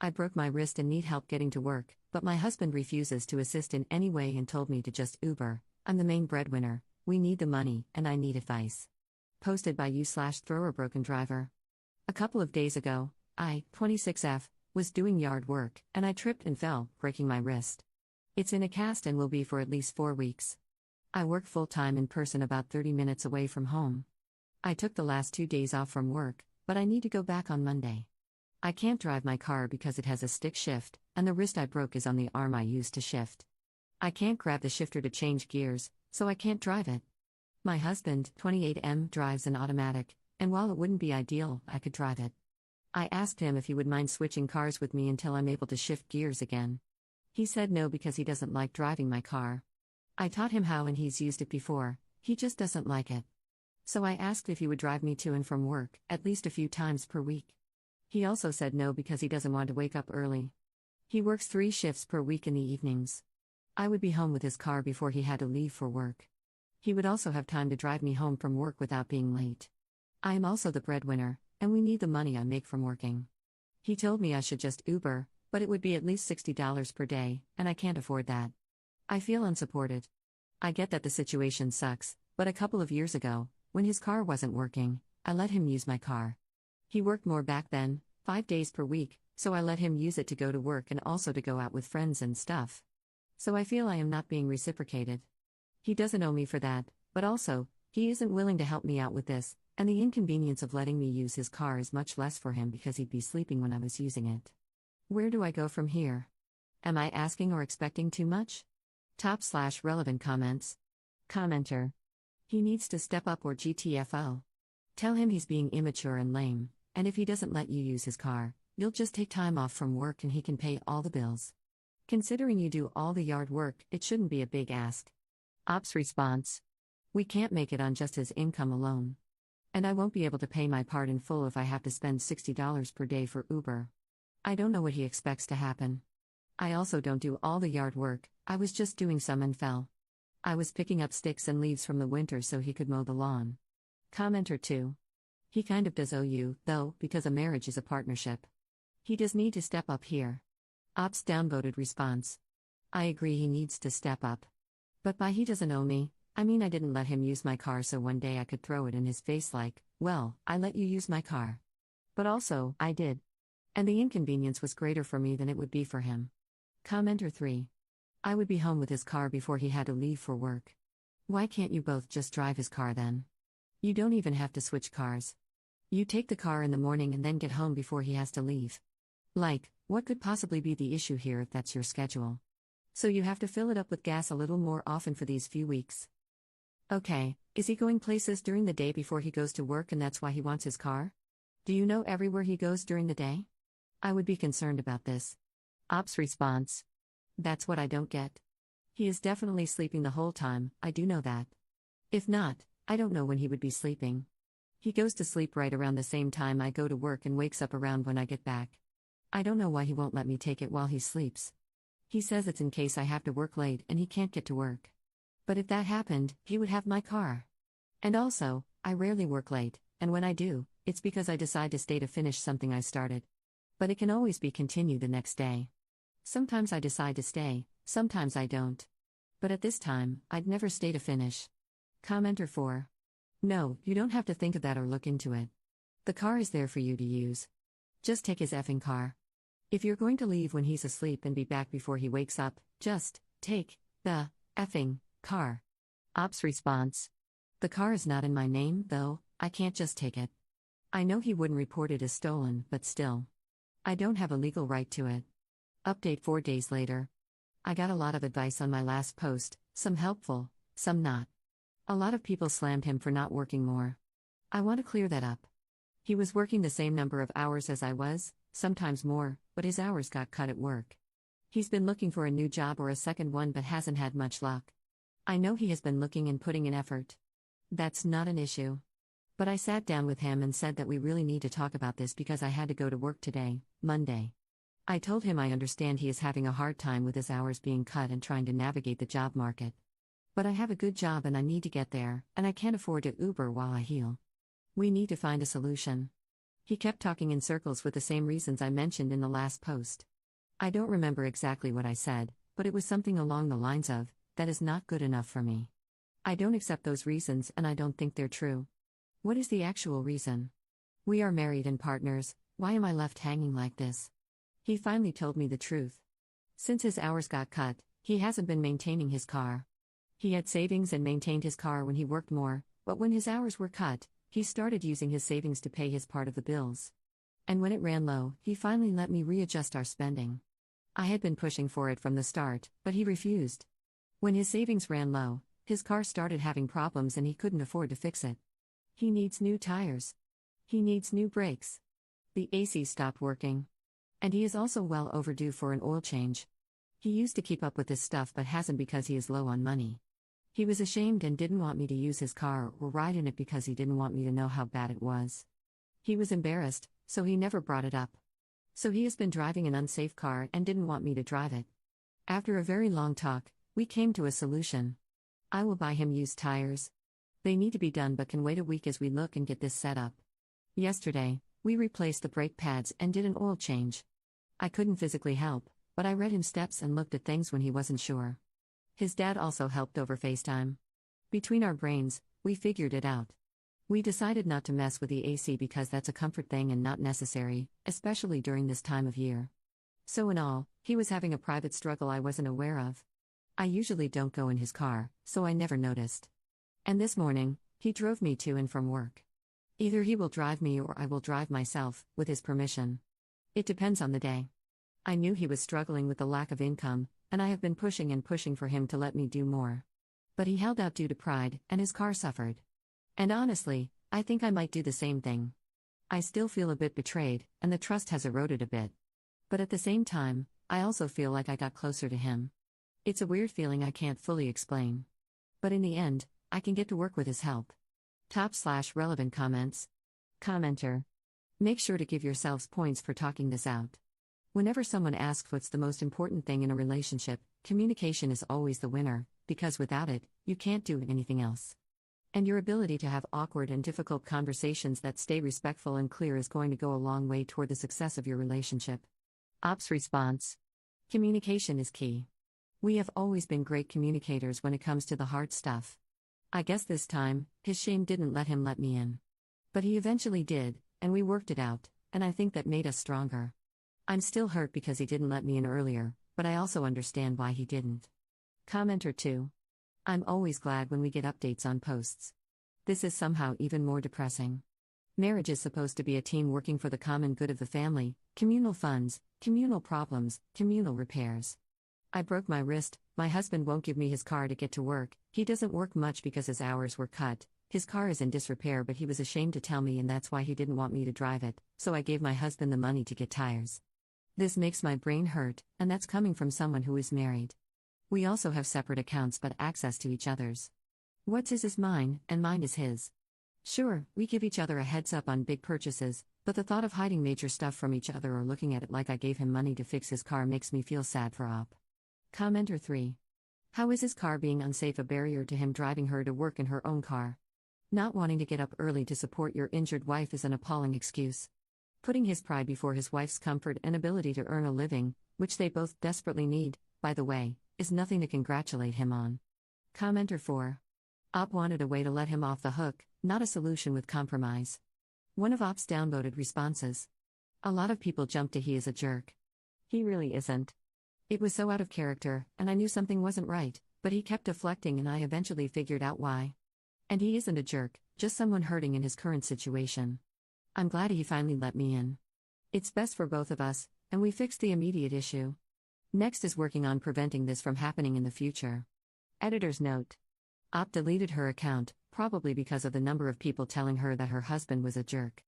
I broke my wrist and need help getting to work, but my husband refuses to assist in any way and told me to just Uber. I'm the main breadwinner, we need the money, and I need advice. Posted by you/thrower broken driver. A couple of days ago, I, 26F, was doing yard work, and I tripped and fell, breaking my wrist. It's in a cast and will be for at least 4 weeks. I work full-time in person about 30 minutes away from home. I took the last 2 days off from work, but I need to go back on Monday. I can't drive my car because it has a stick shift, and the wrist I broke is on the arm I use to shift. I can't grab the shifter to change gears, so I can't drive it. My husband, 28M, drives an automatic, and while it wouldn't be ideal, I could drive it. I asked him if he would mind switching cars with me until I'm able to shift gears again. He said no because he doesn't like driving my car. I taught him how and he's used it before, he just doesn't like it. So I asked if he would drive me to and from work, at least a few times per week. He also said no because he doesn't want to wake up early. He works 3 shifts per week in the evenings. I would be home with his car before he had to leave for work. He would also have time to drive me home from work without being late. I am also the breadwinner, and we need the money I make from working. He told me I should just Uber, but it would be at least $60 per day, and I can't afford that. I feel unsupported. I get that the situation sucks, but a couple of years ago, when his car wasn't working, I let him use my car. He worked more back then, 5 days per week, so I let him use it to go to work and also to go out with friends and stuff. So I feel I am not being reciprocated. He doesn't owe me for that, but also, he isn't willing to help me out with this, and the inconvenience of letting me use his car is much less for him because he'd be sleeping when I was using it. Where do I go from here? Am I asking or expecting too much? Top/relevant comments. Commenter. He needs to step up or GTFO. Tell him he's being immature and lame, and if he doesn't let you use his car, you'll just take time off from work and he can pay all the bills. Considering you do all the yard work, it shouldn't be a big ask. Ops response. We can't make it on just his income alone. And I won't be able to pay my part in full if I have to spend $60 per day for Uber. I don't know what he expects to happen. I also don't do all the yard work, I was just doing some and fell. I was picking up sticks and leaves from the winter so he could mow the lawn. Commenter 2. He kind of does owe you, though, because a marriage is a partnership. He does need to step up here. Ops downvoted response. I agree he needs to step up. But by he doesn't owe me, I mean I didn't let him use my car so one day I could throw it in his face like, well, I let you use my car. But also, I did. And the inconvenience was greater for me than it would be for him. Commenter 3. I would be home with his car before he had to leave for work. Why can't you both just drive his car then? You don't even have to switch cars. You take the car in the morning and then get home before he has to leave. Like, what could possibly be the issue here if that's your schedule? So you have to fill it up with gas a little more often for these few weeks. Okay, is he going places during the day before he goes to work and that's why he wants his car? Do you know everywhere he goes during the day? I would be concerned about this. Ops response. That's what I don't get. He is definitely sleeping the whole time, I do know that. If not, I don't know when he would be sleeping. He goes to sleep right around the same time I go to work and wakes up around when I get back. I don't know why he won't let me take it while he sleeps. He says it's in case I have to work late and he can't get to work. But if that happened, he would have my car. And also, I rarely work late, and when I do, it's because I decide to stay to finish something I started. But it can always be continued the next day. Sometimes I decide to stay, sometimes I don't. But at this time, I'd never stay to finish. Commenter 4. No, you don't have to think of that or look into it. The car is there for you to use. Just take his effing car. If you're going to leave when he's asleep and be back before he wakes up, just take the effing car. Ops response. The car is not in my name, though, I can't just take it. I know he wouldn't report it as stolen, but still. I don't have a legal right to it. Update 4 days later. I got a lot of advice on my last post, some helpful, some not. A lot of people slammed him for not working more. I want to clear that up. He was working the same number of hours as I was, sometimes more, but his hours got cut at work. He's been looking for a new job or a second one but hasn't had much luck. I know he has been looking and putting in effort. That's not an issue. But I sat down with him and said that we really need to talk about this because I had to go to work today, Monday. I told him I understand he is having a hard time with his hours being cut and trying to navigate the job market. But I have a good job and I need to get there, and I can't afford to Uber while I heal. We need to find a solution. He kept talking in circles with the same reasons I mentioned in the last post. I don't remember exactly what I said, but it was something along the lines of, "That is not good enough for me. I don't accept those reasons and I don't think they're true." What is the actual reason? We are married and partners, why am I left hanging like this? He finally told me the truth. Since his hours got cut, he hasn't been maintaining his car. He had savings and maintained his car when he worked more, but when his hours were cut, he started using his savings to pay his part of the bills. And when it ran low, he finally let me readjust our spending. I had been pushing for it from the start, but he refused. When his savings ran low, his car started having problems and he couldn't afford to fix it. He needs new tires. He needs new brakes. The AC stopped working. And he is also well overdue for an oil change. He used to keep up with this stuff but hasn't because he is low on money. He was ashamed and didn't want me to use his car or ride in it because he didn't want me to know how bad it was. He was embarrassed, so he never brought it up. So he has been driving an unsafe car and didn't want me to drive it. After a very long talk, we came to a solution. I will buy him used tires. They need to be done but can wait a week as we look and get this set up. Yesterday, we replaced the brake pads and did an oil change. I couldn't physically help, but I read him steps and looked at things when he wasn't sure. His dad also helped over FaceTime. Between our brains, we figured it out. We decided not to mess with the AC because that's a comfort thing and not necessary, especially during this time of year. So in all, he was having a private struggle I wasn't aware of. I usually don't go in his car, so I never noticed. And this morning, he drove me to and from work. Either he will drive me or I will drive myself, with his permission. It depends on the day. I knew he was struggling with the lack of income, and I have been pushing and pushing for him to let me do more. But he held out due to pride, and his car suffered. And honestly, I think I might do the same thing. I still feel a bit betrayed, and the trust has eroded a bit. But at the same time, I also feel like I got closer to him. It's a weird feeling I can't fully explain. But in the end, I can get to work with his help. Top/relevant comments. Commenter. Make sure to give yourselves points for talking this out. Whenever someone asks what's the most important thing in a relationship, communication is always the winner, because without it, you can't do anything else. And your ability to have awkward and difficult conversations that stay respectful and clear is going to go a long way toward the success of your relationship. Ops response. Communication is key. We have always been great communicators when it comes to the hard stuff. I guess this time, his shame didn't let him let me in. But he eventually did, and we worked it out, and I think that made us stronger. I'm still hurt because he didn't let me in earlier, but I also understand why he didn't. Commenter 2. I'm always glad when we get updates on posts. This is somehow even more depressing. Marriage is supposed to be a team working for the common good of the family, communal funds, communal problems, communal repairs. I broke my wrist, my husband won't give me his car to get to work, he doesn't work much because his hours were cut, his car is in disrepair but he was ashamed to tell me and that's why he didn't want me to drive it, so I gave my husband the money to get tires. This makes my brain hurt, and that's coming from someone who is married. We also have separate accounts but access to each other's. What's his is mine, and mine is his. Sure, we give each other a heads up on big purchases, but the thought of hiding major stuff from each other or looking at it like I gave him money to fix his car makes me feel sad for Op. Commenter 3. How is his car being unsafe a barrier to him driving her to work in her own car? Not wanting to get up early to support your injured wife is an appalling excuse. Putting his pride before his wife's comfort and ability to earn a living, which they both desperately need, by the way, is nothing to congratulate him on. Commenter 4. Op wanted a way to let him off the hook, not a solution with compromise. One of Op's downvoted responses. A lot of people jump to he is a jerk. He really isn't. It was so out of character, and I knew something wasn't right, but he kept deflecting and I eventually figured out why. And he isn't a jerk, just someone hurting in his current situation. I'm glad he finally let me in. It's best for both of us, and we fixed the immediate issue. Next is working on preventing this from happening in the future. Editor's note. Op deleted her account, probably because of the number of people telling her that her husband was a jerk.